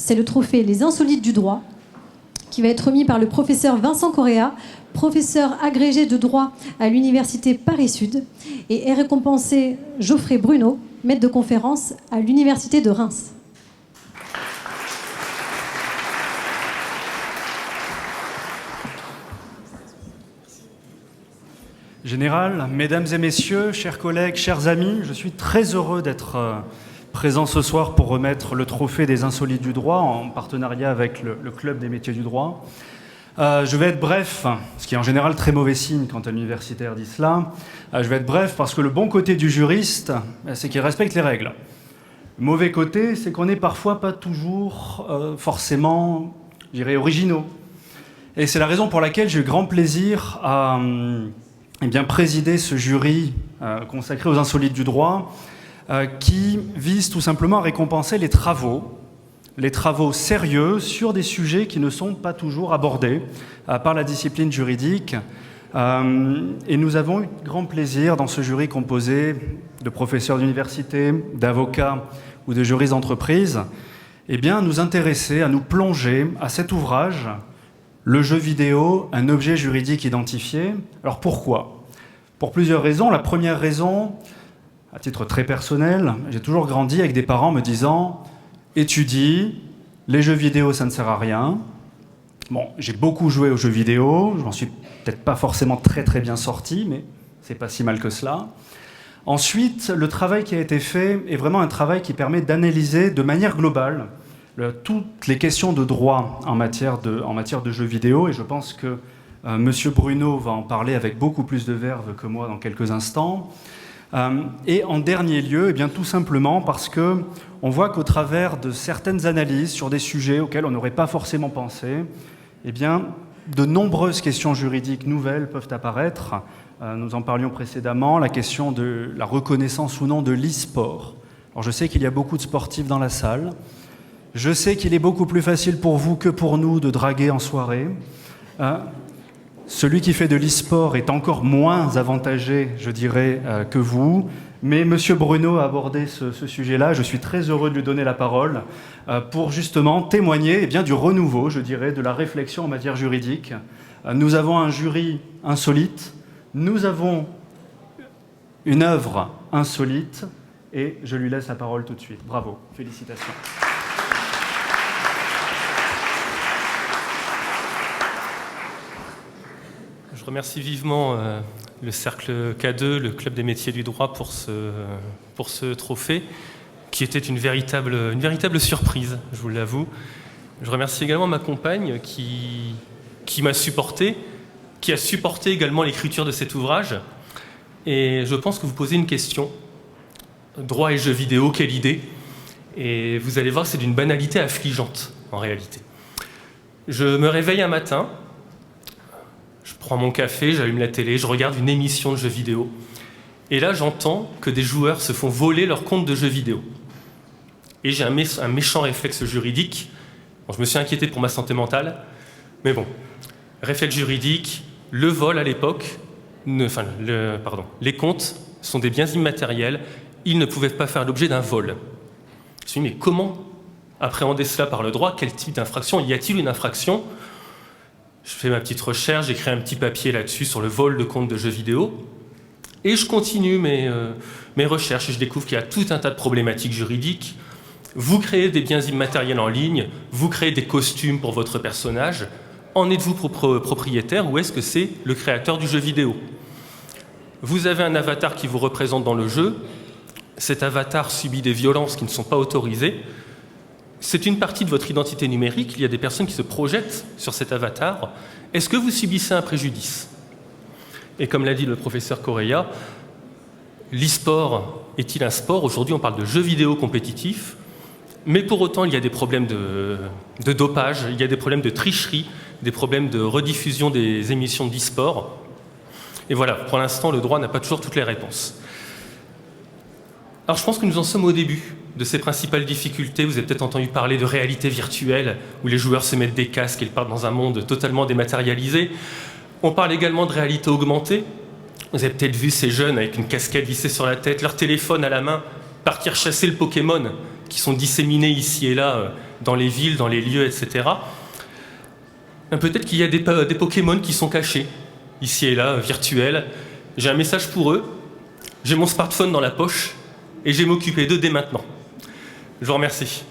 c'est le trophée Les Insolites du droit, qui va être remis par le professeur Vincent Correa, professeur agrégé de droit à l'université Paris-Sud, et est récompensé Geoffrey Bruno, maître de conférence à l'université de Reims. Général, mesdames et messieurs, chers collègues, chers amis, je suis très heureux d'être présent ce soir pour remettre le trophée des Insolites du droit en partenariat avec le Club des métiers du droit. Je vais être bref, ce qui est en général très mauvais signe quand un universitaire dit cela. Je vais être bref parce que le bon côté du juriste, c'est qu'il respecte les règles. Le mauvais côté, c'est qu'on n'est parfois pas toujours forcément, je dirais, originaux. Et c'est la raison pour laquelle j'ai eu grand plaisir à présider ce jury consacré aux Insolites du droit, qui vise tout simplement à récompenser les travaux sérieux sur des sujets qui ne sont pas toujours abordés par la discipline juridique. Et nous avons eu grand plaisir dans ce jury composé de professeurs d'université, d'avocats ou de juristes d'entreprise, à nous intéresser, à nous plonger à cet ouvrage, Le jeu vidéo, un objet juridique identifié. Alors pourquoi ? Pour plusieurs raisons. La première raison, à titre très personnel, j'ai toujours grandi avec des parents me disant « Étudie, les jeux vidéo, ça ne sert à rien ». Bon, j'ai beaucoup joué aux jeux vidéo, je m'en suis peut-être pas forcément très très bien sorti, mais c'est pas si mal que cela. Ensuite, le travail qui a été fait est vraiment un travail qui permet d'analyser de manière globale toutes les questions de droit en matière de jeux vidéo, et je pense que Monsieur Bruno va en parler avec beaucoup plus de verve que moi dans quelques instants. Et en dernier lieu, tout simplement parce qu'on voit qu'au travers de certaines analyses sur des sujets auxquels on n'aurait pas forcément pensé, de nombreuses questions juridiques nouvelles peuvent apparaître. Nous en parlions précédemment, la question de la reconnaissance ou non de l'e-sport. Alors je sais qu'il y a beaucoup de sportifs dans la salle. Je sais qu'il est beaucoup plus facile pour vous que pour nous de draguer en soirée. Celui qui fait de l'e-sport est encore moins avantagé, je dirais, que vous. Mais M. Bruno a abordé ce sujet-là. Je suis très heureux de lui donner la parole pour justement témoigner du renouveau, je dirais, de la réflexion en matière juridique. Nous avons un jury insolite, nous avons une œuvre insolite, et je lui laisse la parole tout de suite. Bravo, félicitations. Je remercie vivement le Cercle K2, le Club des métiers du droit pour ce trophée, qui était une véritable surprise, je vous l'avoue. Je remercie également ma compagne qui m'a supporté, qui a supporté également l'écriture de cet ouvrage. Et je pense que vous posez une question. Droit et jeux vidéo, quelle idée ? Et vous allez voir, c'est d'une banalité affligeante, en réalité. Je me réveille un matin, je prends mon café, j'allume la télé, je regarde une émission de jeux vidéo. Et là, j'entends que des joueurs se font voler leur compte de jeux vidéo. Et j'ai un méchant réflexe juridique. Bon, je me suis inquiété pour ma santé mentale, mais bon, réflexe juridique, le vol à l'époque, les comptes sont des biens immatériels, ils ne pouvaient pas faire l'objet d'un vol. Je me suis dit, mais comment appréhender cela par le droit ? Quel type d'infraction ? Y a-t-il une infraction ? Je fais ma petite recherche, j'écris un petit papier là-dessus sur le vol de comptes de jeux vidéo, et je continue mes recherches, et je découvre qu'il y a tout un tas de problématiques juridiques. Vous créez des biens immatériels en ligne, vous créez des costumes pour votre personnage. En êtes-vous propriétaire ou est-ce que c'est le créateur du jeu vidéo ? Vous avez un avatar qui vous représente dans le jeu. Cet avatar subit des violences qui ne sont pas autorisées. C'est une partie de votre identité numérique. Il y a des personnes qui se projettent sur cet avatar. Est-ce que vous subissez un préjudice ? Et comme l'a dit le professeur Correa, l'e-sport est-il un sport ? Aujourd'hui, on parle de jeux vidéo compétitifs. Mais pour autant, il y a des problèmes de dopage, il y a des problèmes de tricherie, des problèmes de rediffusion des émissions d'e-sport. Et voilà, pour l'instant, le droit n'a pas toujours toutes les réponses. Alors je pense que nous en sommes au début de ces principales difficultés. Vous avez peut-être entendu parler de réalité virtuelle, où les joueurs se mettent des casques et ils partent dans un monde totalement dématérialisé. On parle également de réalité augmentée. Vous avez peut-être vu ces jeunes avec une casquette vissée sur la tête, leur téléphone à la main, partir chasser le Pokémon, qui sont disséminés ici et là dans les villes, dans les lieux, etc. Peut-être qu'il y a des Pokémon qui sont cachés, ici et là, virtuels. J'ai un message pour eux, j'ai mon smartphone dans la poche, et je vais m'occuper d'eux dès maintenant. Je vous remercie.